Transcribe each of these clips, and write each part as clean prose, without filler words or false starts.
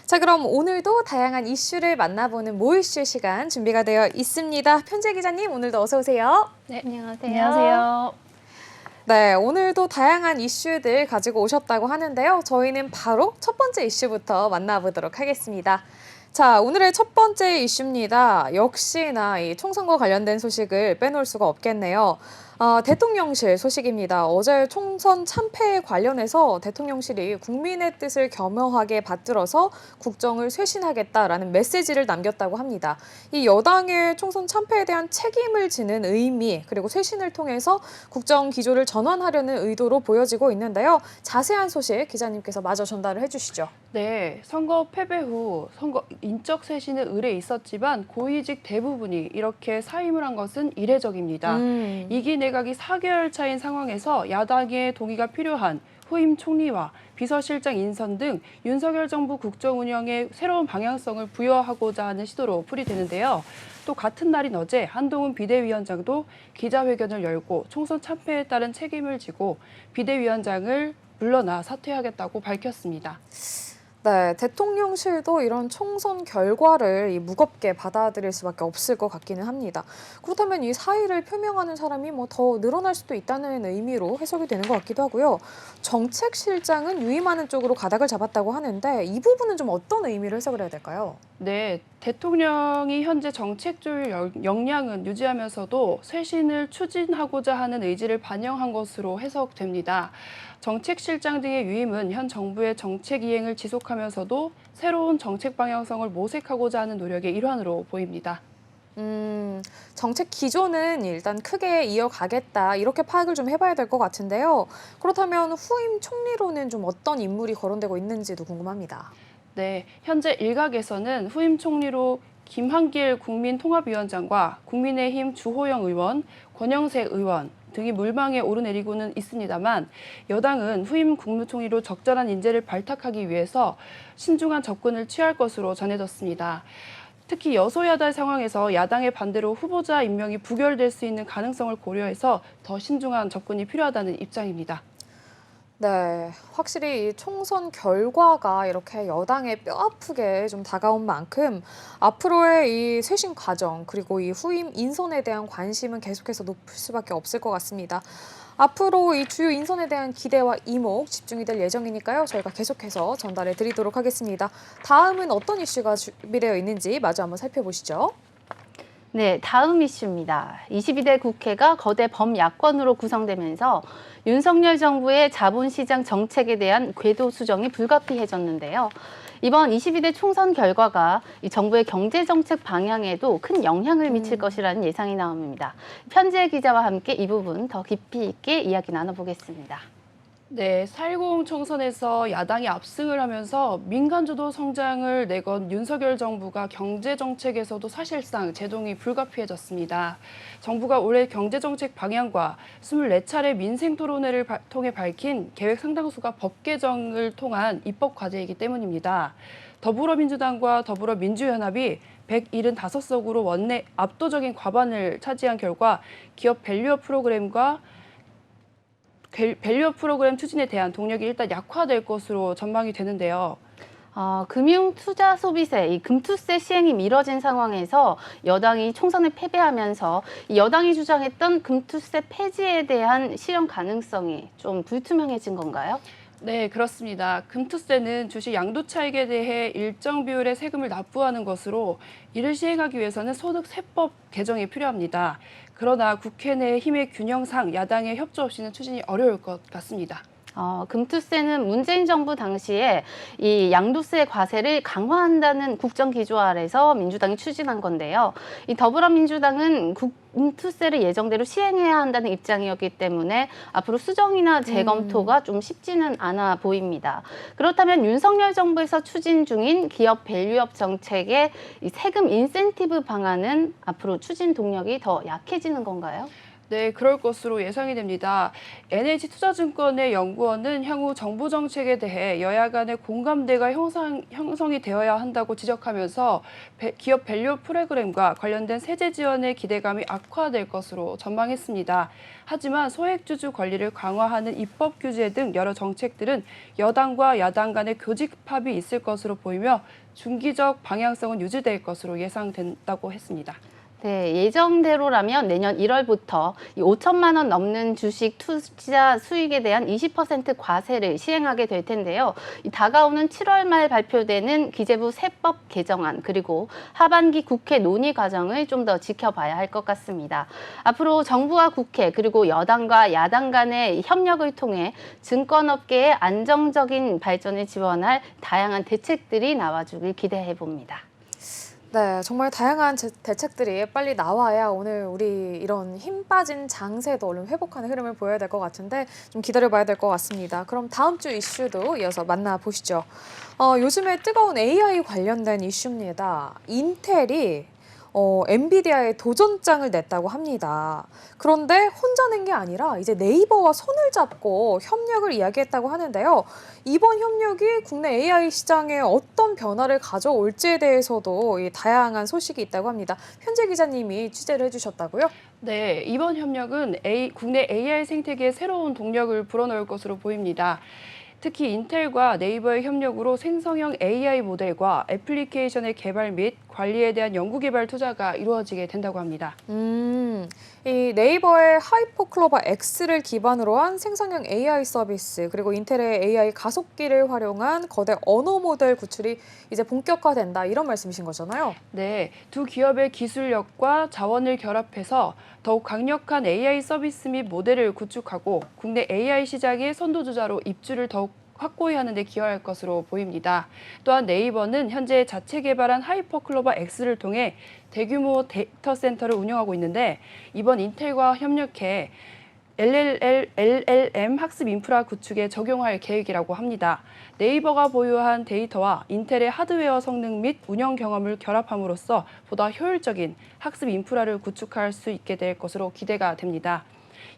자, 그럼 오늘도 다양한 이슈를 만나보는 모이슈 시간 준비가 되어 있습니다. 편재 기자님, 오늘도 어서 오세요. 네, 안녕하세요. 안녕하세요. 네, 오늘도 다양한 이슈들 가지고 오셨다고 하는데요. 저희는 바로 첫 번째 이슈부터 만나보도록 하겠습니다. 자, 오늘의 첫 번째 이슈입니다. 역시나 이 총선과 관련된 소식을 빼놓을 수가 없겠네요. 대통령실 소식입니다. 어제 총선 참패에 관련해서 대통령실이 국민의 뜻을 겸허하게 받들어서 국정을 쇄신하겠다라는 메시지를 남겼다고 합니다. 이 여당의 총선 참패에 대한 책임을 지는 의미, 그리고 쇄신을 통해서 국정 기조를 전환하려는 의도로 보여지고 있는데요. 자세한 소식 기자님께서 마저 전달을 해주시죠. 네, 선거 패배 후 선거 인적 쇄신의 의뢰 있었지만 고위직 대부분이 이렇게 사임을 한 것은 이례적입니다. 이기 내각이 4개월 차인 상황에서 야당의 동의가 필요한 후임 총리와 비서실장 인선 등 윤석열 정부 국정 운영에 새로운 방향성을 부여하고자 하는 시도로 풀이되는데요. 또 같은 날인 어제 한동훈 비대위원장도 기자회견을 열고 총선 참패에 따른 책임을 지고 비대위원장을 물러나 사퇴하겠다고 밝혔습니다. 네, 대통령실도 이런 총선 결과를 무겁게 받아들일 수밖에 없을 것 같기는 합니다. 그렇다면 이 사의를 표명하는 사람이 더 늘어날 수도 있다는 의미로 해석이 되는 것 같기도 하고요. 정책실장은 유임하는 쪽으로 가닥을 잡았다고 하는데 이 부분은 좀 어떤 의미를 해석을 해야 될까요? 네, 대통령이 현재 정책 조율 역량은 유지하면서도 쇄신을 추진하고자 하는 의지를 반영한 것으로 해석됩니다. 정책실장 등의 유임은 현 정부의 정책 이행을 지속하면서도 새로운 정책 방향성을 모색하고자 하는 노력의 일환으로 보입니다. 정책 기조는 일단 크게 이어가겠다 이렇게 파악을 좀 해봐야 될 것 같은데요. 그렇다면 후임 총리로는 좀 어떤 인물이 거론되고 있는지도 궁금합니다. 네, 현재 일각에서는 후임 총리로 김한길 국민통합위원장과 국민의힘 주호영 의원, 권영세 의원 등이 물망에 오르내리고는 있습니다만 여당은 후임 국무총리로 적절한 인재를 발탁하기 위해서 신중한 접근을 취할 것으로 전해졌습니다. 특히 여소야대 상황에서 야당의 반대로 후보자 임명이 부결될 수 있는 가능성을 고려해서 더 신중한 접근이 필요하다는 입장입니다. 네, 확실히 이 총선 결과가 이렇게 여당에 뼈아프게 좀 다가온 만큼 앞으로의 이 쇄신 과정 그리고 이 후임 인선에 대한 관심은 계속해서 높을 수밖에 없을 것 같습니다. 앞으로 이 주요 인선에 대한 기대와 이목 집중이 될 예정이니까요. 저희가 계속해서 전달해 드리도록 하겠습니다. 다음은 어떤 이슈가 준비되어 있는지 마저 한번 살펴보시죠. 네, 다음 이슈입니다. 22대 국회가 거대 범야권으로 구성되면서 윤석열 정부의 자본시장 정책에 대한 궤도 수정이 불가피해졌는데요. 이번 22대 총선 결과가 이 정부의 경제정책 방향에도 큰 영향을 미칠 것이라는 예상이 나옵니다. 편재 기자와 함께 이 부분 더 깊이 있게 이야기 나눠보겠습니다. 네, 4.10 총선에서 야당이 압승을 하면서 민간주도 성장을 내건 윤석열 정부가 경제정책에서도 사실상 제동이 불가피해졌습니다. 정부가 올해 경제정책 방향과 24차례 민생토론회를 통해 밝힌 계획 상당수가 법 개정을 통한 입법 과제이기 때문입니다. 더불어민주당과 더불어민주연합이 175석으로 원내 압도적인 과반을 차지한 결과 기업 밸류업 프로그램 추진에 대한 동력이 일단 약화될 것으로 전망이 되는데요. 금융투자소비세, 이 금투세 시행이 미뤄진 상황에서 여당이 총선을 패배하면서 이 여당이 주장했던 금투세 폐지에 대한 실현 가능성이 좀 불투명해진 건가요? 네, 그렇습니다. 금투세는 주식 양도차익에 대해 일정 비율의 세금을 납부하는 것으로 이를 시행하기 위해서는 소득세법 개정이 필요합니다. 그러나 국회 내 힘의 균형상 야당의 협조 없이는 추진이 어려울 것 같습니다. 금투세는 문재인 정부 당시에 이 양도세 과세를 강화한다는 국정 기조 아래서 민주당이 추진한 건데요. 이 더불어민주당은 금투세를 예정대로 시행해야 한다는 입장이었기 때문에 앞으로 수정이나 재검토가 좀 쉽지는 않아 보입니다. 그렇다면 윤석열 정부에서 추진 중인 기업 밸류업 정책의 이 세금 인센티브 방안은 앞으로 추진 동력이 더 약해지는 건가요? 네, 그럴 것으로 예상이 됩니다. NH투자증권의 연구원은 향후 정부 정책에 대해 여야 간의 공감대가 형성이 되어야 한다고 지적하면서 기업 밸류 프로그램과 관련된 세제 지원의 기대감이 악화될 것으로 전망했습니다. 하지만 소액주주 권리를 강화하는 입법 규제 등 여러 정책들은 여당과 야당 간의 교집합이 있을 것으로 보이며 중기적 방향성은 유지될 것으로 예상된다고 했습니다. 네, 예정대로라면 내년 1월부터 5천만 원 넘는 주식 투자 수익에 대한 20% 과세를 시행하게 될 텐데요. 다가오는 7월 말 발표되는 기재부 세법 개정안 그리고 하반기 국회 논의 과정을 좀 더 지켜봐야 할 것 같습니다. 앞으로 정부와 국회 그리고 여당과 야당 간의 협력을 통해 증권업계의 안정적인 발전을 지원할 다양한 대책들이 나와주길 기대해 봅니다. 네, 정말 다양한 대책들이 빨리 나와야 오늘 우리 이런 힘 빠진 장세도 얼른 회복하는 흐름을 보여야 될 것 같은데 좀 기다려봐야 될 것 같습니다. 그럼 다음 주 이슈도 이어서 만나보시죠. 요즘에 뜨거운 AI 관련된 이슈입니다. 인텔이 엔비디아에 도전장을 냈다고 합니다. 그런데 혼자 낸 게 아니라 이제 네이버와 손을 잡고 협력을 이야기했다고 하는데요. 이번 협력이 국내 AI 시장에 어떤 변화를 가져올지에 대해서도 다양한 소식이 있다고 합니다. 현재 기자님이 취재를 해주셨다고요? 네, 이번 협력은 국내 AI 생태계에 새로운 동력을 불어넣을 것으로 보입니다. 특히 인텔과 네이버의 협력으로 생성형 AI 모델과 애플리케이션의 개발 및 관리에 대한 연구개발 투자가 이루어지게 된다고 합니다. 이 네이버의 하이퍼클로버 X를 기반으로 한 생성형 AI 서비스 그리고 인텔의 AI 가속기를 활용한 거대 언어 모델 구출이 이제 본격화된다 이런 말씀이신 거잖아요. 네, 두 기업의 기술력과 자원을 결합해서 더욱 강력한 AI 서비스 및 모델을 구축하고 국내 AI 시장의 선도주자로 입지를 더욱 확고히 하는 데 기여할 것으로 보입니다. 또한 네이버는 현재 자체 개발한 하이퍼클로버 X를 통해 대규모 데이터 센터를 운영하고 있는데 이번 인텔과 협력해 LLM 학습 인프라 구축에 적용할 계획이라고 합니다. 네이버가 보유한 데이터와 인텔의 하드웨어 성능 및 운영 경험을 결합함으로써 보다 효율적인 학습 인프라를 구축할 수 있게 될 것으로 기대가 됩니다.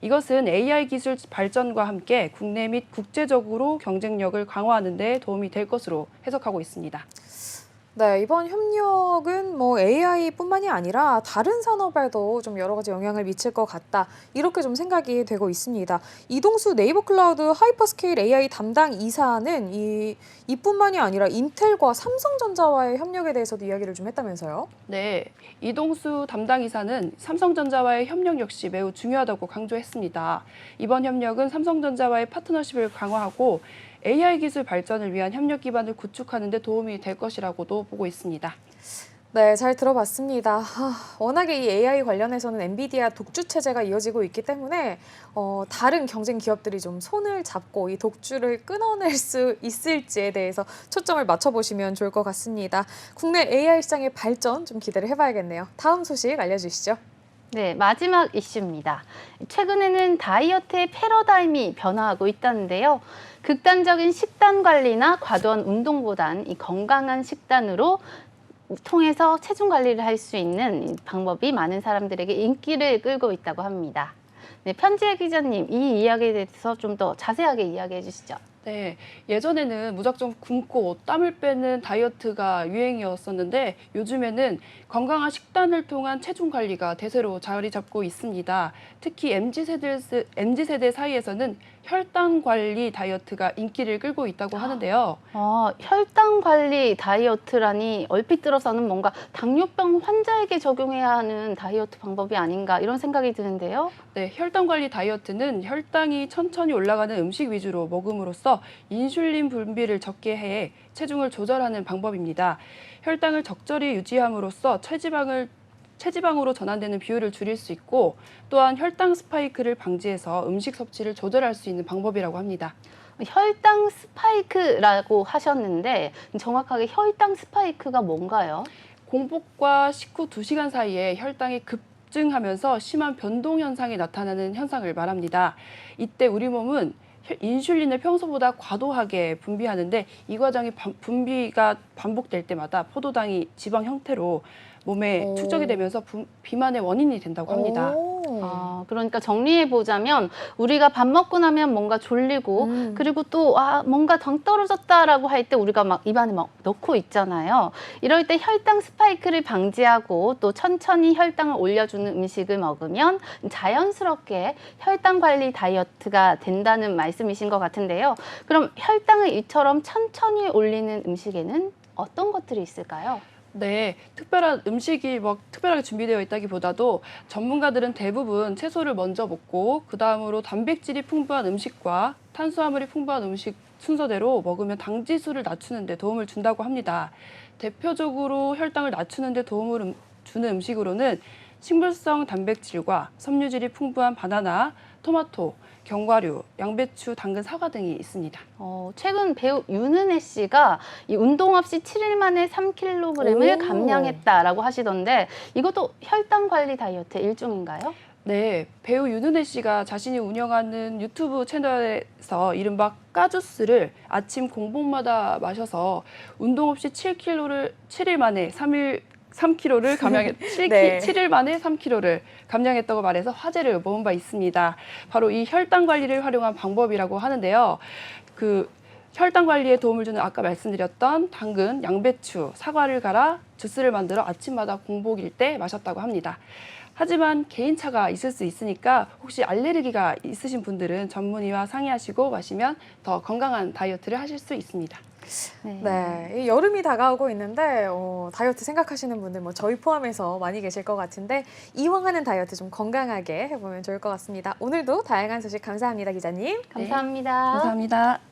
이것은 AI 기술 발전과 함께 국내 및 국제적으로 경쟁력을 강화하는 데 도움이 될 것으로 해석하고 있습니다. 네, 이번 협력은 AI뿐만이 아니라 다른 산업에도 좀 여러 가지 영향을 미칠 것 같다. 이렇게 좀 생각이 되고 있습니다. 이동수 네이버 클라우드 하이퍼스케일 AI 담당 이사는 이뿐만이 아니라 인텔과 삼성전자와의 협력에 대해서도 이야기를 좀 했다면서요? 네, 이동수 담당 이사는 삼성전자와의 협력 역시 매우 중요하다고 강조했습니다. 이번 협력은 삼성전자와의 파트너십을 강화하고 AI 기술 발전을 위한 협력 기반을 구축하는 데 도움이 될 것이라고도 보고 있습니다. 네, 잘 들어봤습니다. 워낙에 이 AI 관련해서는 엔비디아 독주 체제가 이어지고 있기 때문에 다른 경쟁 기업들이 좀 손을 잡고 이 독주를 끊어낼 수 있을지에 대해서 초점을 맞춰보시면 좋을 것 같습니다. 국내 AI 시장의 발전 좀 기대를 해봐야겠네요. 다음 소식 알려주시죠. 네, 마지막 이슈입니다. 최근에는 다이어트의 패러다임이 변화하고 있다는데요. 극단적인 식단 관리나 과도한 운동보단 이 건강한 식단으로 통해서 체중 관리를 할 수 있는 방법이 많은 사람들에게 인기를 끌고 있다고 합니다. 네, 편지혜 기자님, 이 이야기에 대해서 좀 더 자세하게 이야기해 주시죠. 네, 예전에는 무작정 굶고 땀을 빼는 다이어트가 유행이었었는데 요즘에는 건강한 식단을 통한 체중 관리가 대세로 자리 잡고 있습니다. 특히 MZ세대 사이에서는 혈당 관리 다이어트가 인기를 끌고 있다고 하는데요. 혈당 관리 다이어트라니 얼핏 들어서는 뭔가 당뇨병 환자에게 적용해야 하는 다이어트 방법이 아닌가 이런 생각이 드는데요. 네, 혈당 관리 다이어트는 혈당이 천천히 올라가는 음식 위주로 먹음으로써 인슐린 분비를 적게 해 체중을 조절하는 방법입니다. 혈당을 적절히 유지함으로써 체지방으로 전환되는 비율을 줄일 수 있고 또한 혈당 스파이크를 방지해서 음식 섭취를 조절할 수 있는 방법이라고 합니다. 혈당 스파이크라고 하셨는데 정확하게 혈당 스파이크가 뭔가요? 공복과 식후 2시간 사이에 혈당이 급증하면서 심한 변동 현상이 나타나는 현상을 말합니다. 이때 우리 몸은 인슐린을 평소보다 과도하게 분비하는데 이 과정이 분비가 반복될 때마다 포도당이 지방 형태로 몸에 축적이 되면서 비만의 원인이 된다고 합니다. 그러니까 정리해 보자면 우리가 밥 먹고 나면 뭔가 졸리고 그리고 또 뭔가 당 떨어졌다라고 할 때 우리가 막 입안에 막 넣고 있잖아요. 이럴 때 혈당 스파이크를 방지하고 또 천천히 혈당을 올려주는 음식을 먹으면 자연스럽게 혈당 관리 다이어트가 된다는 말씀이신 것 같은데요. 그럼 혈당을 이처럼 천천히 올리는 음식에는 어떤 것들이 있을까요? 네, 특별한 음식이 특별하게 준비되어 있다기보다도 전문가들은 대부분 채소를 먼저 먹고 그 다음으로 단백질이 풍부한 음식과 탄수화물이 풍부한 음식 순서대로 먹으면 당 지수를 낮추는 데 도움을 준다고 합니다. 대표적으로 혈당을 낮추는 데 도움을 주는 음식으로는 식물성 단백질과 섬유질이 풍부한 바나나, 토마토, 견과류, 양배추, 당근, 사과 등이 있습니다. 최근 배우 윤은혜 씨가 이 운동 없이 7일 만에 3kg을 감량했다라고 하시던데 이것도 혈당 관리 다이어트의 일종인가요? 네, 배우 윤은혜 씨가 자신이 운영하는 유튜브 채널에서 이른바 까주스를 아침 공복마다 마셔서 운동 없이 7일 만에 3kg를 감량했, 네. 7일 만에 3kg를 감량했다고 말해서 화제를 모은 바 있습니다. 바로 이 혈당 관리를 활용한 방법이라고 하는데요. 그 혈당 관리에 도움을 주는 아까 말씀드렸던 당근, 양배추, 사과를 갈아 주스를 만들어 아침마다 공복일 때 마셨다고 합니다. 하지만 개인차가 있을 수 있으니까 혹시 알레르기가 있으신 분들은 전문의와 상의하시고 마시면 더 건강한 다이어트를 하실 수 있습니다. 네, 이 여름이 다가오고 있는데 다이어트 생각하시는 분들 저희 포함해서 많이 계실 것 같은데 이왕 하는 다이어트 좀 건강하게 해보면 좋을 것 같습니다. 오늘도 다양한 소식 감사합니다, 기자님. 감사합니다. 감사합니다.